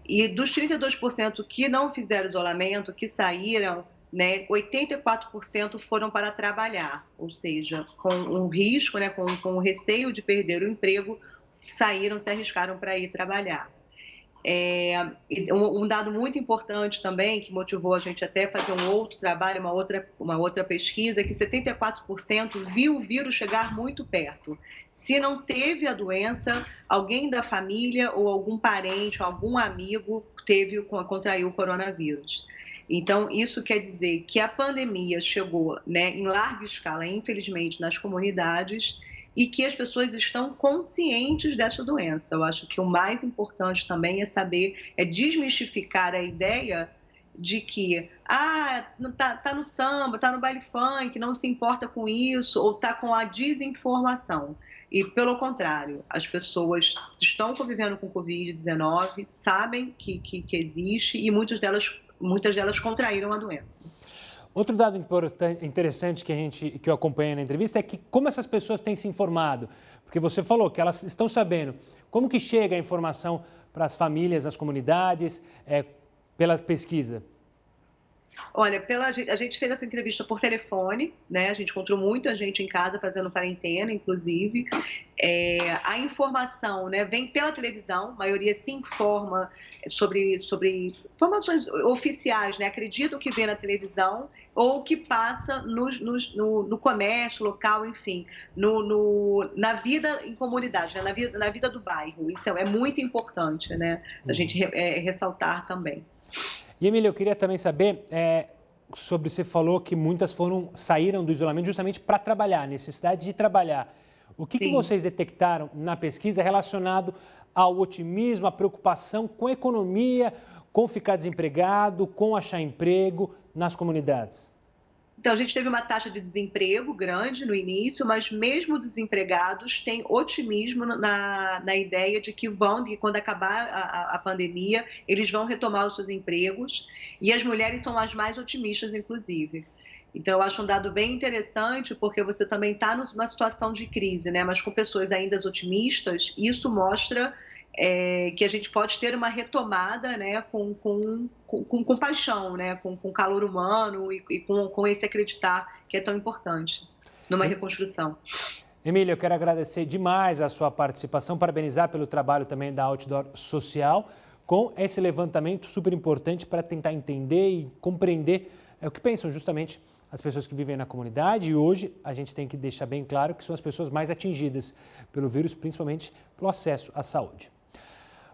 E dos 32% que não fizeram isolamento, que saíram, 84% foram para trabalhar, ou seja, com um risco, com o receio de perder o emprego, se arriscaram para ir trabalhar. Um dado muito importante também, que motivou a gente até fazer um outro trabalho, uma outra pesquisa, é que 74% viu o vírus chegar muito perto. Se não teve a doença, alguém da família ou algum parente, algum amigo contraiu o coronavírus. Então, isso quer dizer que a pandemia chegou em larga escala, infelizmente, nas comunidades e que as pessoas estão conscientes dessa doença. Eu acho que o mais importante também é desmistificar a ideia de que tá no samba, tá no baile funk, não se importa com isso, ou tá com a desinformação. E, pelo contrário, as pessoas estão convivendo com Covid-19, sabem que existe e muitas delas contraíram a doença. Outro dado interessante que eu acompanhei na entrevista é que como essas pessoas têm se informado, porque você falou que elas estão sabendo como que chega a informação para as famílias, as comunidades, pela pesquisa. Olha, a gente fez essa entrevista por telefone, né? A gente encontrou muita gente em casa fazendo quarentena, inclusive. A informação, né, vem pela televisão, a maioria se informa sobre informações oficiais, né? Acreditam que vê na televisão ou que passa no comércio local, enfim, na vida em comunidade, né? na vida do bairro. Isso é muito importante, né? A gente ressaltar também. E, Emília, eu queria também saber sobre, você falou que muitas saíram do isolamento justamente para trabalhar, necessidade de trabalhar. O que vocês detectaram na pesquisa relacionado ao otimismo, à preocupação com a economia, com ficar desempregado, com achar emprego nas comunidades? Então, a gente teve uma taxa de desemprego grande no início, mas mesmo desempregados têm otimismo na ideia de que quando acabar a pandemia, eles vão retomar os seus empregos, e as mulheres são as mais otimistas, inclusive. Então, eu acho um dado bem interessante, porque você também está numa situação de crise, né? Mas com pessoas ainda otimistas, isso mostra que a gente pode ter uma retomada, né, com paixão, né, com calor humano e com esse acreditar que é tão importante numa reconstrução. Emília, eu quero agradecer demais a sua participação, parabenizar pelo trabalho também da Outdoor Social, com esse levantamento super importante para tentar entender e compreender o que pensam justamente as pessoas que vivem na comunidade, e hoje a gente tem que deixar bem claro que são as pessoas mais atingidas pelo vírus, principalmente pelo acesso à saúde.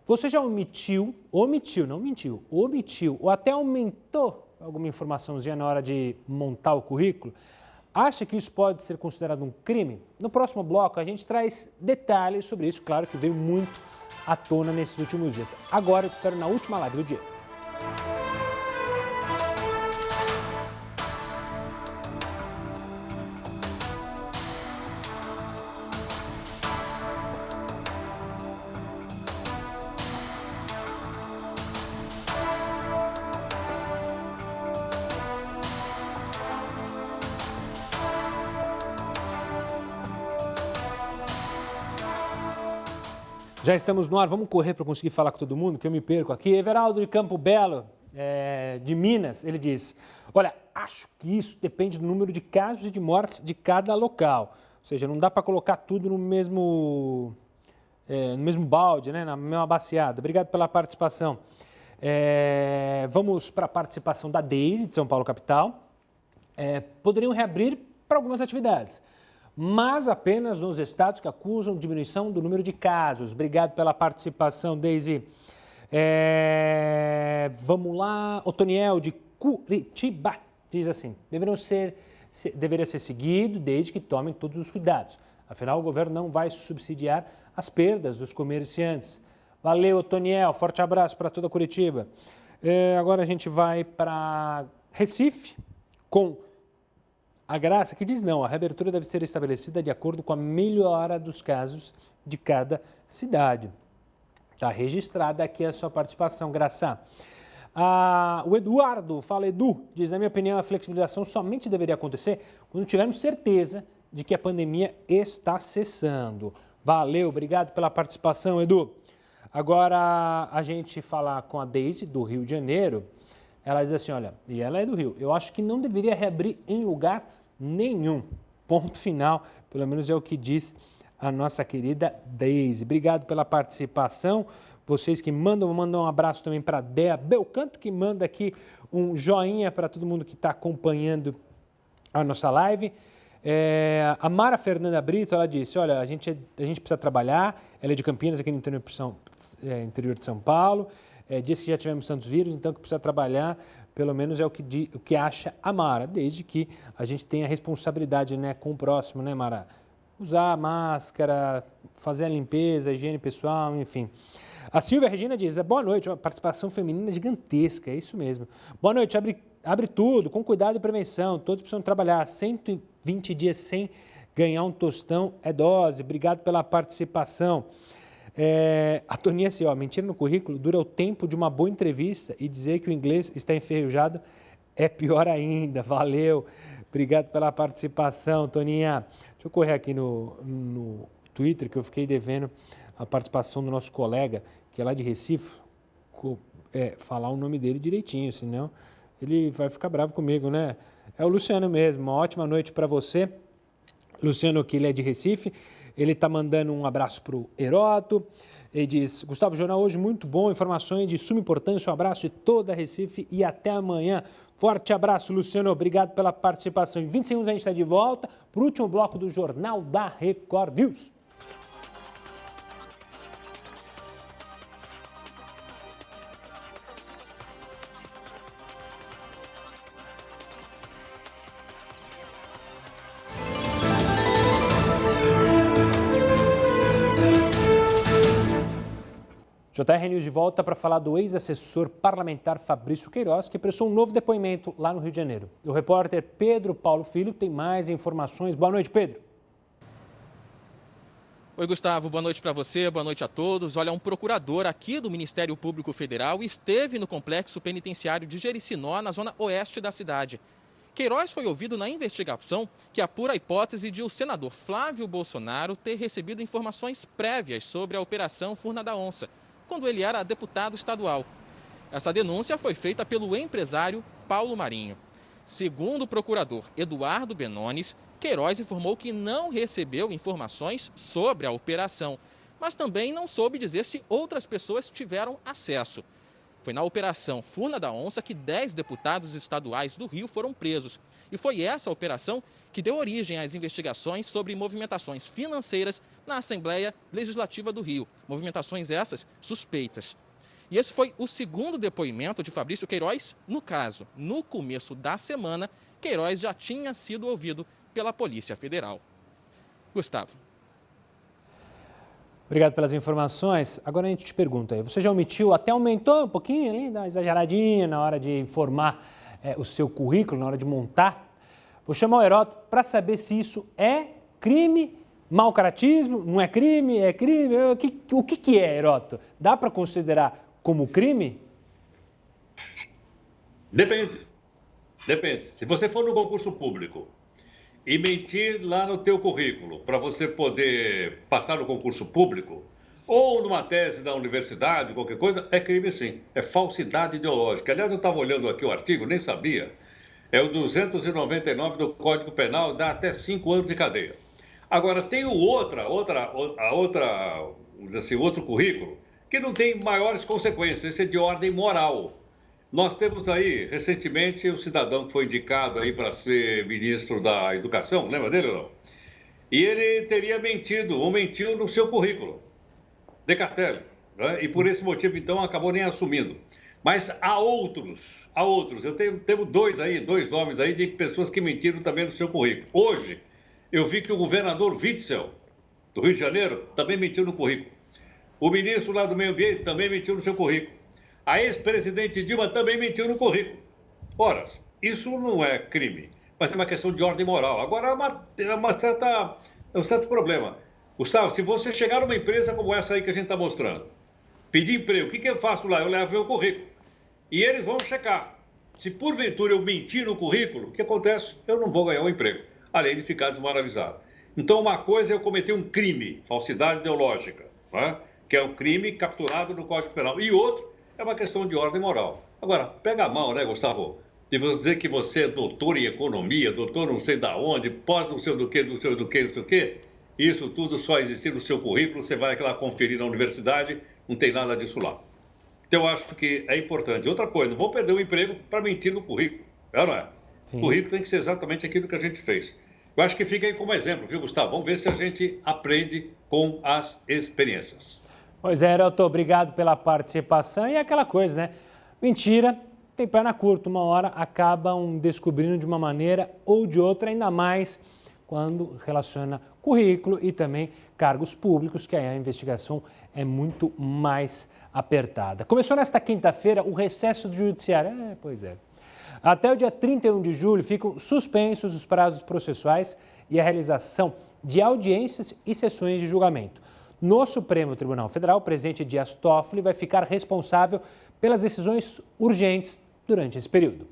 Você já omitiu ou até aumentou alguma informaçãozinha na hora de montar o currículo? Acha que isso pode ser considerado um crime? No próximo bloco a gente traz detalhes sobre isso, claro que veio muito à tona nesses últimos dias. Agora eu te espero na última live do dia. Já estamos no ar, vamos correr para conseguir falar com todo mundo, que eu me perco aqui. Everaldo de Campo Belo, de Minas, ele diz: olha, acho que isso depende do número de casos e de mortes de cada local. Ou seja, não dá para colocar tudo no mesmo balde, né, na mesma baciada. Obrigado pela participação. Vamos para a participação da Deise, de São Paulo, capital. Poderiam reabrir para algumas atividades, mas apenas nos estados que acusam diminuição do número de casos. Obrigado pela participação, Deise. Vamos lá, Otoniel, de Curitiba, diz assim: deveria ser seguido desde que tomem todos os cuidados. Afinal, o governo não vai subsidiar as perdas dos comerciantes. Valeu, Otoniel, forte abraço para toda Curitiba. Agora a gente vai para Recife, com a Graça, que diz não, a reabertura deve ser estabelecida de acordo com a melhora dos casos de cada cidade. Está registrada aqui a sua participação, Graça. O Eduardo, fala Edu, diz: na minha opinião, a flexibilização somente deveria acontecer quando tivermos certeza de que a pandemia está cessando. Valeu, obrigado pela participação, Edu. Agora a gente falar com a Deise, do Rio de Janeiro. Ela diz assim, olha, e ela é do Rio, eu acho que não deveria reabrir em lugar nenhum. Ponto final, pelo menos é o que diz a nossa querida Deise. Obrigado pela participação. Vocês que mandam um abraço também para a Dea Belcanto, que manda aqui um joinha para todo mundo que está acompanhando a nossa live. A Mara Fernanda Brito, ela disse, olha, a gente precisa trabalhar, ela é de Campinas, aqui no interior de São Paulo, disse que já tivemos tantos vírus, então que precisa trabalhar, pelo menos é o que acha a Mara, desde que a gente tenha responsabilidade, né, com o próximo, né, Mara? Usar máscara, fazer a limpeza, a higiene pessoal, enfim. A Silvia Regina diz, boa noite, uma participação feminina gigantesca, é isso mesmo. Boa noite, abre tudo, com cuidado e prevenção, todos precisam trabalhar, 120 dias sem ganhar um tostão é dose. Obrigado pela participação. A Toninha assim, mentira no currículo dura o tempo de uma boa entrevista e dizer que o inglês está enferrujado é pior ainda. Valeu. Obrigado pela participação, Toninha. Deixa eu correr aqui no Twitter, que eu fiquei devendo a participação do nosso colega, que é lá de Recife, falar o nome dele direitinho, senão ele vai ficar bravo comigo, né? É o Luciano mesmo. Uma ótima noite para você. Luciano, que ele é de Recife, ele está mandando um abraço para o Heroto. Ele diz, Gustavo, jornal hoje muito bom, informações de suma importância, um abraço de toda a Recife e até amanhã. Forte abraço, Luciano, obrigado pela participação. Em 20 segundos a gente está de volta para o último bloco do Jornal da Record News. JR News de volta para falar do ex-assessor parlamentar Fabrício Queiroz, que prestou um novo depoimento lá no Rio de Janeiro. O repórter Pedro Paulo Filho tem mais informações. Boa noite, Pedro. Oi, Gustavo. Boa noite para você, boa noite a todos. Olha, um procurador aqui do Ministério Público Federal esteve no complexo penitenciário de Jericinó, na zona oeste da cidade. Queiroz foi ouvido na investigação que apura a hipótese de o senador Flávio Bolsonaro ter recebido informações prévias sobre a Operação Furna da Onça, quando ele era deputado estadual. Essa denúncia foi feita pelo empresário Paulo Marinho. Segundo o procurador Eduardo Benones, Queiroz informou que não recebeu informações sobre a operação, mas também não soube dizer se outras pessoas tiveram acesso. Foi na Operação Furna da Onça que 10 deputados estaduais do Rio foram presos. E foi essa operação que deu origem às investigações sobre movimentações financeiras na Assembleia Legislativa do Rio. Movimentações essas suspeitas. E esse foi o segundo depoimento de Fabrício Queiroz no caso. No começo da semana, Queiroz já tinha sido ouvido pela Polícia Federal. Gustavo. Obrigado pelas informações. Agora a gente te pergunta aí, você já omitiu, até aumentou um pouquinho ali, dá uma exageradinha na hora de informar o seu currículo, na hora de montar? Vou chamar o Heroto para saber se isso é crime, mau caratismo, não é crime, é crime. O que é, Heroto? Dá para considerar como crime? Depende. Se você for no concurso público e mentir lá no teu currículo para você poder passar no concurso público, ou numa tese da universidade, qualquer coisa, é crime sim. É falsidade ideológica. Aliás, eu estava olhando aqui o artigo, nem sabia. É o 299 do Código Penal, dá até 5 anos de cadeia. Agora, tem o outro currículo que não tem maiores consequências. Esse é de ordem moral. Nós temos aí, recentemente, um cidadão que foi indicado aí para ser ministro da Educação, lembra dele ou não? E ele teria mentiu no seu currículo, Decatelli, né? E por esse motivo, então, acabou nem assumindo. Mas há outros. Eu tenho dois nomes aí de pessoas que mentiram também no seu currículo. Hoje, eu vi que o governador Witzel, do Rio de Janeiro, também mentiu no currículo. O ministro lá do Meio Ambiente também mentiu no seu currículo. A ex-presidente Dilma também mentiu no currículo. Ora, isso não é crime, mas é uma questão de ordem moral. Agora, é um certo problema. Gustavo, se você chegar numa empresa como essa aí que a gente está mostrando, pedir emprego, o que eu faço lá? Eu levo meu currículo. E eles vão checar. Se porventura eu mentir no currículo, o que acontece? Eu não vou ganhar um emprego, além de ficar desmoralizado. Então, uma coisa é eu cometer um crime, falsidade ideológica, né? Que é um crime capturado no Código Penal. E outro é uma questão de ordem moral. Agora, pega a mão, né, Gustavo? De você dizer que você é doutor em economia, doutor não sei da onde, pós não sei do que, não sei do que. Isso tudo só existir no seu currículo, você vai lá conferir na universidade, não tem nada disso lá. Então, eu acho que é importante. Outra coisa, não vou perder o emprego para mentir no currículo. É ou não é? Sim. O currículo tem que ser exatamente aquilo que a gente fez. Eu acho que fica aí como exemplo, viu, Gustavo? Vamos ver se a gente aprende com as experiências. Pois é, Heroto, obrigado pela participação. E aquela coisa, né? Mentira tem perna curta. Uma hora acabam descobrindo de uma maneira ou de outra, ainda mais quando relaciona currículo e também cargos públicos, que aí a investigação é muito mais apertada. Começou nesta quinta-feira o recesso do judiciário. Pois é. Até o dia 31 de julho ficam suspensos os prazos processuais e a realização de audiências e sessões de julgamento. No Supremo Tribunal Federal, o presidente Dias Toffoli vai ficar responsável pelas decisões urgentes durante esse período.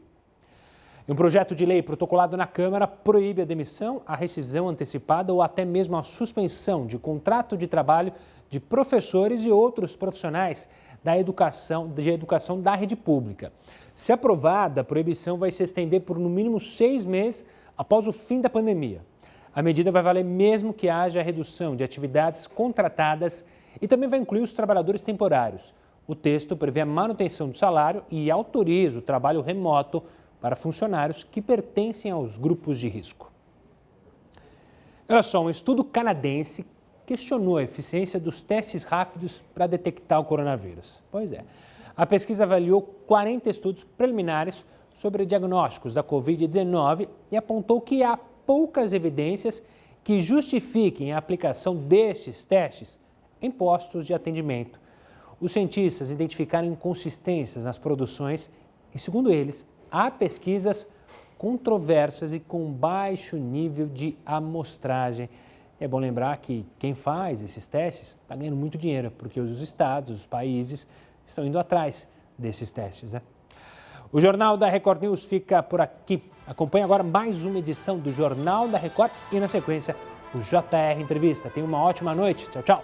Um projeto de lei protocolado na Câmara proíbe a demissão, a rescisão antecipada ou até mesmo a suspensão de contrato de trabalho de professores e outros profissionais da educação da rede pública. Se aprovada, a proibição vai se estender por no mínimo 6 meses após o fim da pandemia. A medida vai valer mesmo que haja redução de atividades contratadas e também vai incluir os trabalhadores temporários. O texto prevê a manutenção do salário e autoriza o trabalho remoto para funcionários que pertencem aos grupos de risco. Olha só, um estudo canadense questionou a eficiência dos testes rápidos para detectar o coronavírus. Pois é. A pesquisa avaliou 40 estudos preliminares sobre diagnósticos da Covid-19 e apontou que há poucas evidências que justifiquem a aplicação destes testes em postos de atendimento. Os cientistas identificaram inconsistências nas produções e, segundo eles, há pesquisas controversas e com baixo nível de amostragem. É bom lembrar que quem faz esses testes está ganhando muito dinheiro, porque os estados, os países estão indo atrás desses testes, né? O Jornal da Record News fica por aqui. Acompanhe agora mais uma edição do Jornal da Record e, na sequência, o JR Entrevista. Tenha uma ótima noite. Tchau, tchau.